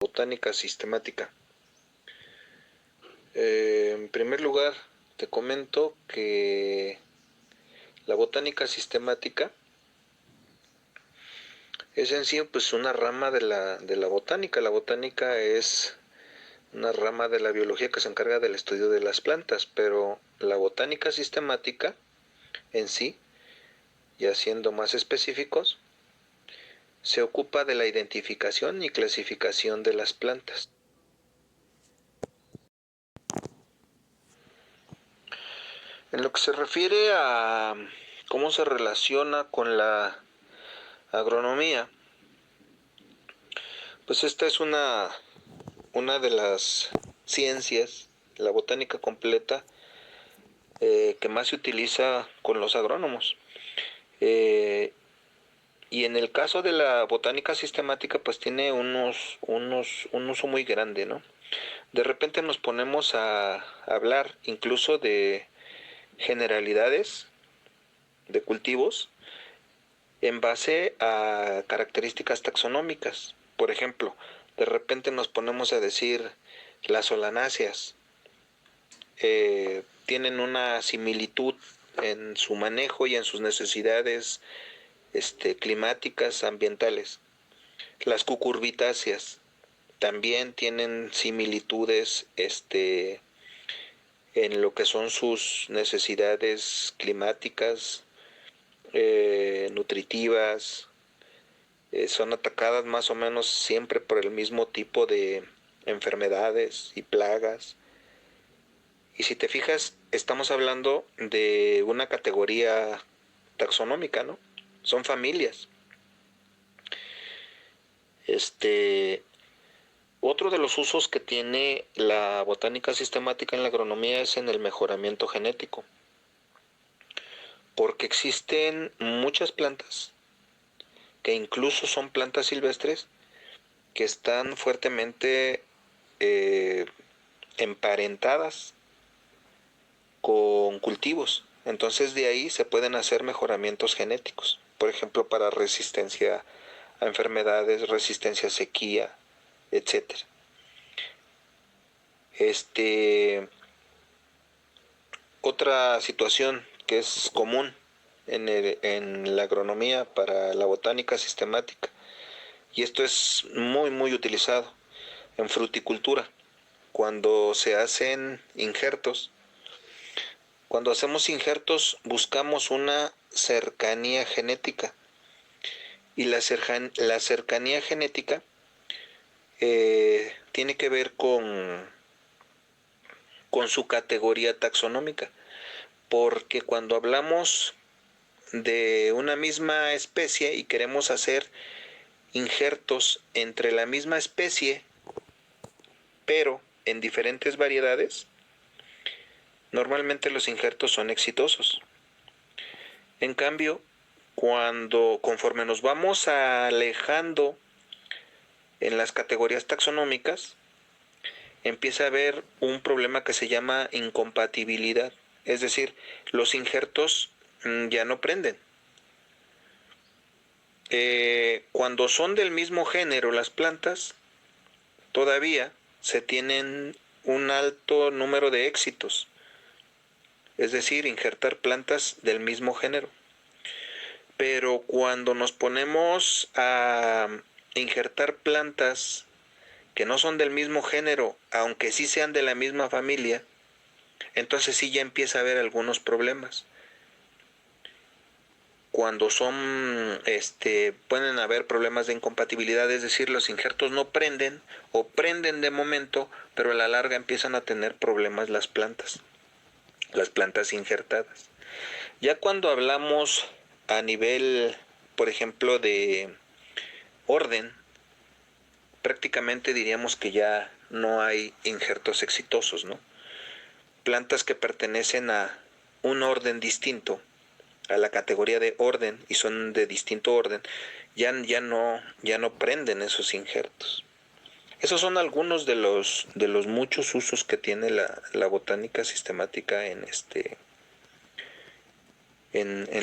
botánica sistemática. En primer lugar, te comento que la botánica sistemática es en sí pues una rama de la botánica. La botánica es una rama de la biología que se encarga del estudio de las plantas, pero la botánica sistemática en sí, ya siendo más específicos, se ocupa de la identificación y clasificación de las plantas. En lo que se refiere a cómo se relaciona con la agronomía, pues esta es una de las ciencias, la botánica completa, que más se utiliza con los agrónomos. Y en el caso de la botánica sistemática, pues tiene un uso muy grande, ¿no? De repente nos ponemos a hablar incluso de generalidades de cultivos en base a características taxonómicas. Por ejemplo, de repente nos ponemos a decir las solanáceas tienen una similitud en su manejo y en sus necesidades climáticas, ambientales. Las cucurbitáceas también tienen similitudes en lo que son sus necesidades climáticas, nutritivas, son atacadas más o menos siempre por el mismo tipo de enfermedades y plagas. Y si te fijas, estamos hablando de una categoría taxonómica, ¿no? Son familias. Otro de los usos que tiene la botánica sistemática en la agronomía es en el mejoramiento genético, porque existen muchas plantas que incluso son plantas silvestres que están fuertemente emparentadas con cultivos. Entonces de ahí se pueden hacer mejoramientos genéticos, por ejemplo para resistencia a enfermedades, resistencia a sequía, etcétera. Otra situación que es común en la agronomía para la botánica sistemática, y esto es muy utilizado en fruticultura, cuando se hacen injertos. Cuando hacemos injertos buscamos una cercanía genética, y la cercanía genética tiene que ver con su categoría taxonómica, porque cuando hablamos de una misma especie y queremos hacer injertos entre la misma especie, pero en diferentes variedades, normalmente los injertos son exitosos. En cambio, conforme nos vamos alejando en las categorías taxonómicas, empieza a haber un problema que se llama incompatibilidad. Es decir, los injertos ya no prenden. Cuando son del mismo género las plantas, todavía se tienen un alto número de éxitos. Es decir, injertar plantas del mismo género. Pero cuando nos ponemos a injertar plantas que no son del mismo género, aunque sí sean de la misma familia, entonces sí ya empieza a haber algunos problemas. Cuando pueden haber problemas de incompatibilidad, es decir, los injertos no prenden o prenden de momento, pero a la larga empiezan a tener problemas las plantas injertadas. Ya cuando hablamos a nivel, por ejemplo, de orden, prácticamente diríamos que ya no hay injertos exitosos, ¿no? Plantas que pertenecen a un orden distinto, a la categoría de orden, y son de distinto orden, ya no prenden esos injertos. Esos son algunos de los muchos usos que tiene la botánica sistemática en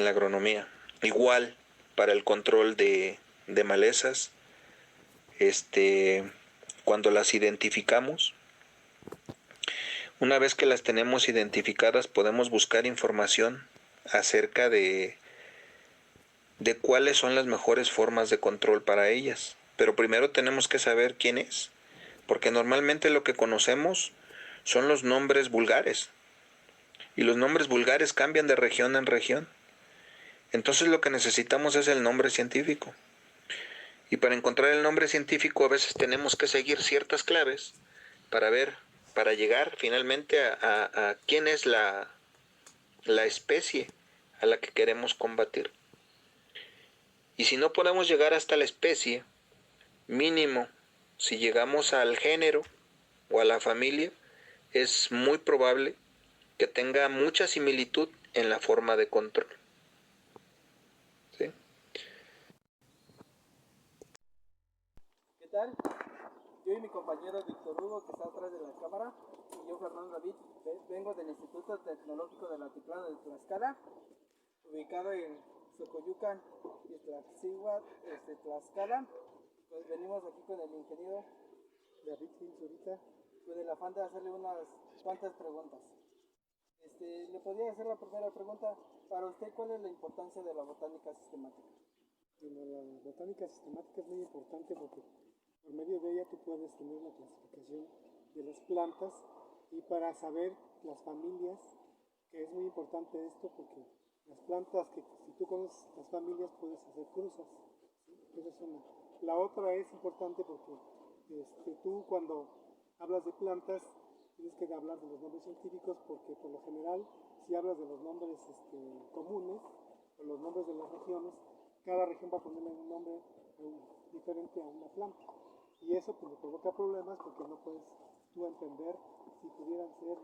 la agronomía. Igual para el control de malezas, cuando las identificamos, una vez que las tenemos identificadas, podemos buscar información acerca de cuáles son las mejores formas de control para ellas. Pero primero tenemos que saber quién es, porque normalmente lo que conocemos son los nombres vulgares, y los nombres vulgares cambian de región en región. Entonces lo que necesitamos es el nombre científico. Y para encontrar el nombre científico a veces tenemos que seguir ciertas claves para llegar finalmente a quién es la especie a la que queremos combatir. Y si no podemos llegar hasta la especie, mínimo, si llegamos al género o a la familia, es muy probable que tenga mucha similitud en la forma de control. ¿Sí? ¿Qué tal? Yo y mi compañero Víctor Hugo, que está atrás de la cámara, y yo, Fernando David, vengo del Instituto Tecnológico del Altiplano de Tlaxcala, ubicado en Xocoyucan, Iztaccíhuatl, Tlaxcala. Pues venimos aquí con el ingeniero David ahorita, con el afán de hacerle unas cuantas preguntas. Le podría hacer la primera pregunta. Para usted, ¿cuál es la importancia de la botánica sistemática? Bueno, la botánica sistemática es muy importante porque por medio de ella tú puedes tener una clasificación de las plantas y para saber las familias, que es muy importante esto porque las plantas, que si tú conoces las familias puedes hacer cruzas, ¿sí? Esa es una. La otra es importante porque tú cuando hablas de plantas tienes que hablar de los nombres científicos porque por lo general si hablas de los nombres comunes o los nombres de las regiones, cada región va a ponerle un nombre diferente a una planta y eso pues le provoca problemas porque no puedes tú entender si pudieran ser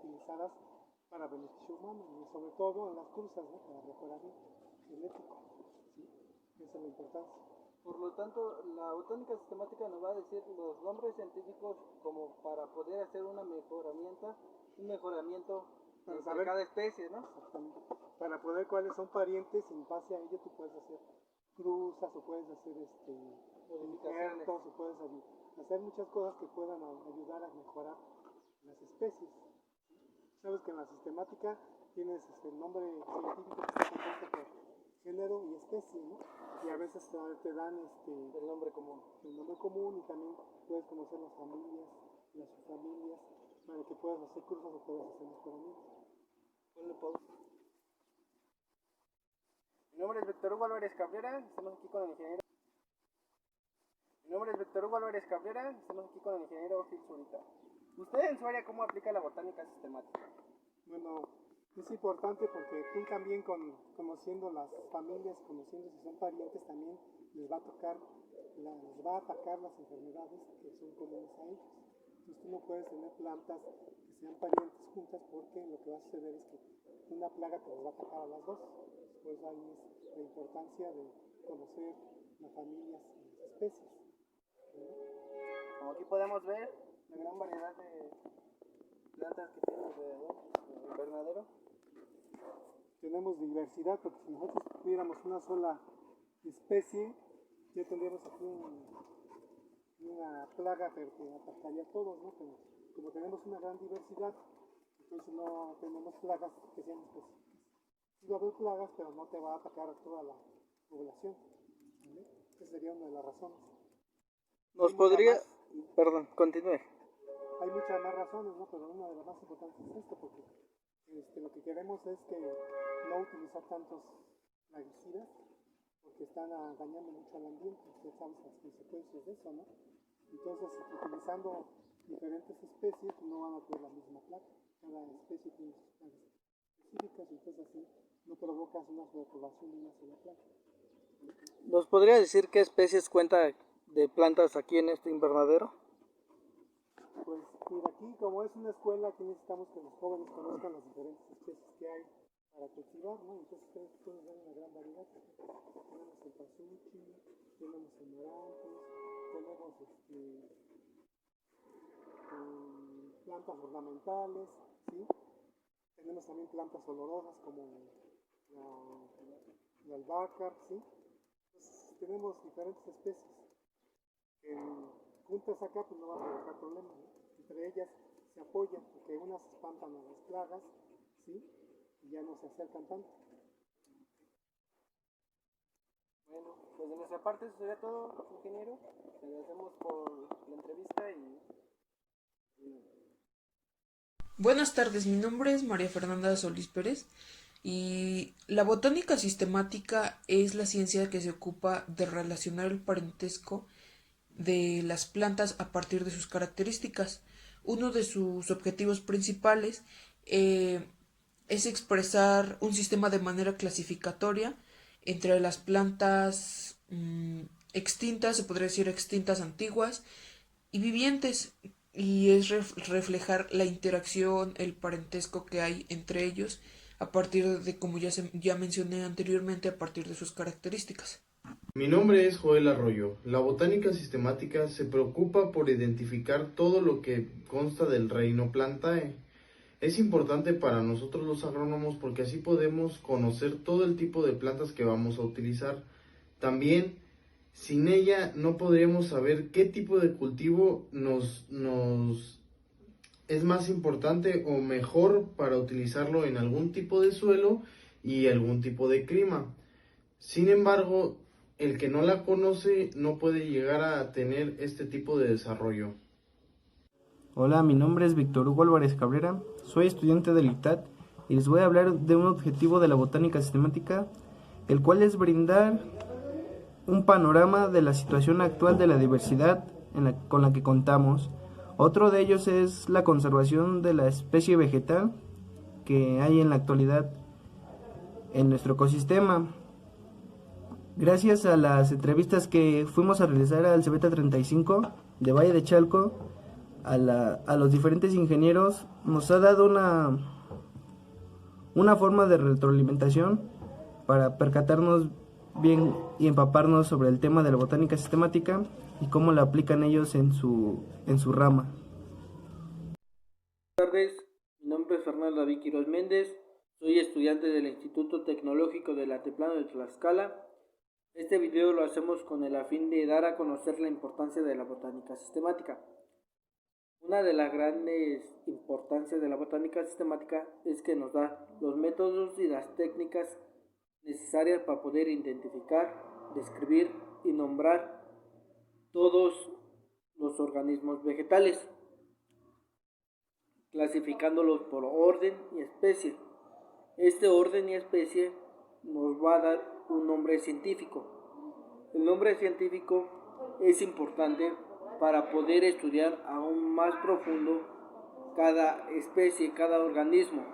utilizadas para beneficio humano y sobre todo en las cruzas, ¿no? Para mejoramiento genético, ¿sí? Esa es la importancia. Por lo tanto, la botánica sistemática nos va a decir los nombres científicos como para poder hacer un mejoramiento Para de saber cada especie, ¿no? Exactamente. Para poder cuáles son parientes y en base a ello tú puedes hacer cruzas o puedes hacer injertos o puedes hacer muchas cosas que puedan ayudar a mejorar las especies. Sabes que en la sistemática tienes el nombre científico que está compuesto por género y especie, ¿no? Y a veces te dan el nombre común. El nombre común y también puedes conocer las familias, las subfamilias, para que puedas hacer cruzas o puedas hacer mejoramientos. Ponle pausa. Mi nombre es Víctor Hugo Álvarez Cabrera, estamos aquí con el ingeniero. Mi nombre es Víctor Hugo Álvarez Cabrera, estamos aquí con el ingeniero Gil Zurita. ¿Usted en su área cómo aplica la botánica sistemática? Bueno, es importante porque tú también conociendo las familias, conociendo si son parientes, también les va a atacar las enfermedades que son comunes a ellos. Entonces tú no puedes tener plantas que sean parientes juntas porque lo que va a suceder es que una plaga te las va a atacar a las dos. Por eso ahí es la importancia de conocer las familias y las especies. Como aquí podemos ver, la gran variedad de plantas que tiene alrededor del invernadero. Tenemos diversidad porque si nosotros tuviéramos una sola especie, ya tendríamos aquí una plaga que atacaría a todos, ¿no? Pero como tenemos una gran diversidad, entonces no tenemos plagas que sean específicas. Sí va a haber plagas, pero no te va a atacar a toda la población, ¿vale? Esa sería una de las razones. Nos podría... Perdón, continúe. Hay muchas más razones, ¿no? Pero una de las más importantes es esto, porque lo que queremos es que no utilizar tantos plaguicidas, porque están dañando mucho al ambiente, ya sabes las consecuencias de eso, ¿no? Entonces, utilizando diferentes especies, no van a tener la misma plaga. Cada especie tiene sus plagas específicas, entonces así no provocas una sobrepoblación de una sola plaga. ¿Nos podría decir qué especies cuenta de plantas aquí en este invernadero? Pues mira, aquí como es una escuela, aquí necesitamos que los jóvenes conozcan las diferentes especies que hay para cultivar, ¿no? Entonces ustedes pueden ver una gran variedad. Tenemos el pasuchi, tenemos amarantos, tenemos plantas ornamentales, ¿sí? Tenemos también plantas olorosas como la albahaca, ¿sí? Entonces tenemos diferentes especies. juntas acá, pues no va a provocar problemas, ¿no? Entre ellas se apoyan, porque unas espantan a las plagas, ¿sí? Y ya no se acercan tanto. Bueno, pues de nuestra parte eso sería todo, ingeniero. Le agradecemos por la entrevista y Buenas tardes, mi nombre es María Fernanda Solís Pérez y la botánica sistemática es la ciencia que se ocupa de relacionar el parentesco de las plantas a partir de sus características. Uno de sus objetivos principales eh, es expresar un sistema de manera clasificatoria entre las plantas extintas, se podría decir extintas antiguas, y vivientes, y es reflejar la interacción, el parentesco que hay entre ellos a partir de, como ya mencioné anteriormente, a partir de sus características. Mi nombre es Joel Arroyo. La botánica sistemática se preocupa por identificar todo lo que consta del reino Plantae. Es importante para nosotros los agrónomos porque así podemos conocer todo el tipo de plantas que vamos a utilizar. También, sin ella no podríamos saber qué tipo de cultivo nos es más importante o mejor para utilizarlo en algún tipo de suelo y algún tipo de clima. Sin embargo, el que no la conoce no puede llegar a tener este tipo de desarrollo. Hola, mi nombre es Víctor Hugo Álvarez Cabrera, soy estudiante del ICTAT y les voy a hablar de un objetivo de la botánica sistemática, el cual es brindar un panorama de la situación actual de la diversidad con la que contamos. Otro de ellos es la conservación de la especie vegetal que hay en la actualidad en nuestro ecosistema. Gracias a las entrevistas que fuimos a realizar al Cebeta 35 de Valle de Chalco, a los diferentes ingenieros, nos ha dado una forma de retroalimentación para percatarnos bien y empaparnos sobre el tema de la botánica sistemática y cómo la aplican ellos en su rama. buenas tardes. Mi nombre es Fernando David Quiroz Méndez. Soy estudiante del Instituto Tecnológico del Altiplano de Tlaxcala. Este video lo hacemos con el afín de dar a conocer la importancia de la botánica sistemática. Una de las grandes importancias de la botánica sistemática es que nos da los métodos y las técnicas necesarias para poder identificar, describir y nombrar todos los organismos vegetales, clasificándolos por orden y especie. Este orden y especie nos va a dar un nombre científico. El nombre científico es importante para poder estudiar aún más profundo cada especie, cada organismo,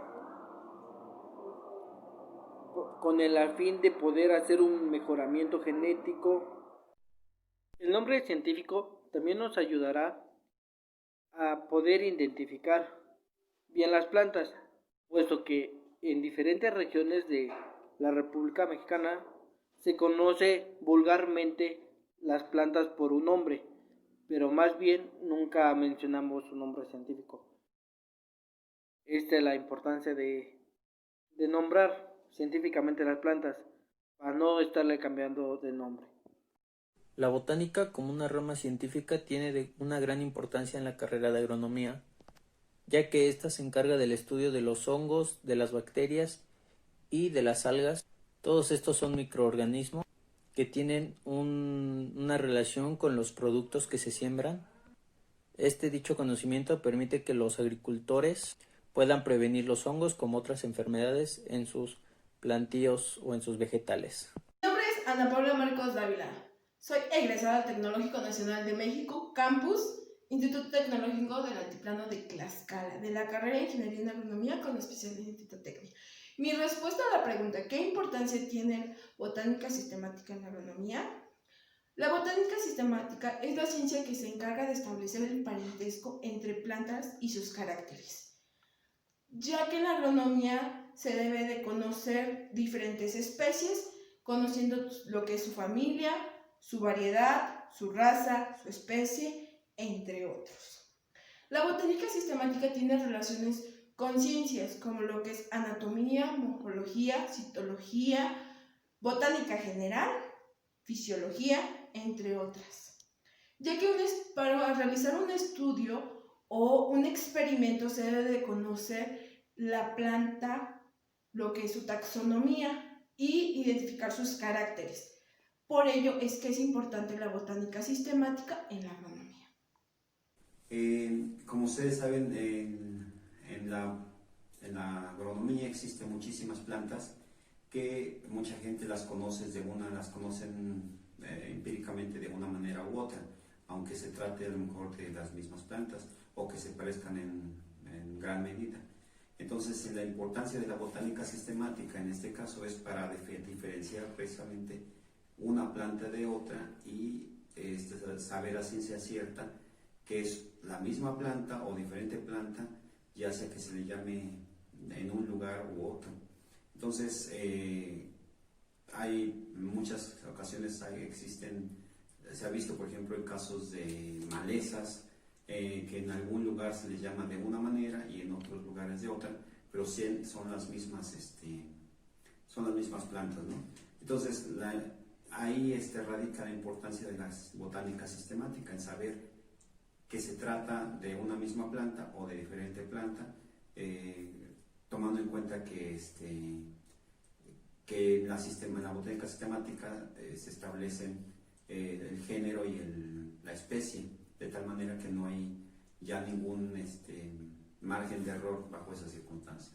con el fin de poder hacer un mejoramiento genético. El nombre científico también nos ayudará a poder identificar bien las plantas, puesto que en diferentes regiones de la República Mexicana se conoce vulgarmente las plantas por un nombre, pero más bien nunca mencionamos su nombre científico. Esta es la importancia de nombrar científicamente las plantas para no estarle cambiando de nombre. La botánica como una rama científica tiene una gran importancia en la carrera de agronomía, ya que ésta se encarga del estudio de los hongos, de las bacterias y de las algas. Todos estos son microorganismos que tienen una relación con los productos que se siembran. Este dicho conocimiento permite que los agricultores puedan prevenir los hongos como otras enfermedades en sus plantíos o en sus vegetales. Mi nombre es Ana Paula Marcos Dávila. Soy egresada del Tecnológico Nacional de México, Campus, Instituto Tecnológico del Altiplano de Tlaxcala, de la carrera de Ingeniería en Agronomía con especialidad en fitotecnia. Mi respuesta a la pregunta, ¿qué importancia tiene botánica sistemática en la agronomía? La botánica sistemática es la ciencia que se encarga de establecer el parentesco entre plantas y sus caracteres, ya que en la agronomía se debe de conocer diferentes especies, conociendo lo que es su familia, su variedad, su raza, su especie, entre otros. La botánica sistemática tiene relaciones con ciencias como lo que es anatomía, morfología, citología, botánica general, fisiología, entre otras. ya que para realizar un estudio o un experimento se debe de conocer la planta, lo que es su taxonomía y identificar sus caracteres. Por ello es que es importante la botánica sistemática en la agronomía. Como ustedes saben, en la agronomía existen muchísimas plantas que mucha gente las conocen empíricamente de una manera u otra, aunque se trate a lo mejor de las mismas plantas o que se parezcan en gran medida. Entonces, la importancia de la botánica sistemática en este caso es para diferenciar precisamente una planta de otra y saber a ciencia cierta que es la misma planta o diferente planta, ya sea que se le llame en un lugar u otro. Entonces, hay muchas ocasiones se ha visto, por ejemplo, en casos de malezas, que en algún lugar se les llama de una manera y en otros lugares de otra, pero son las mismas plantas, ¿no? Entonces, ahí radica la importancia de la botánica sistemática, en saber que se trata de una misma planta o de diferente planta, tomando en cuenta que en la botánica sistemática se establecen el género y la especie, de tal manera que no hay ya ningún margen de error bajo esas circunstancias.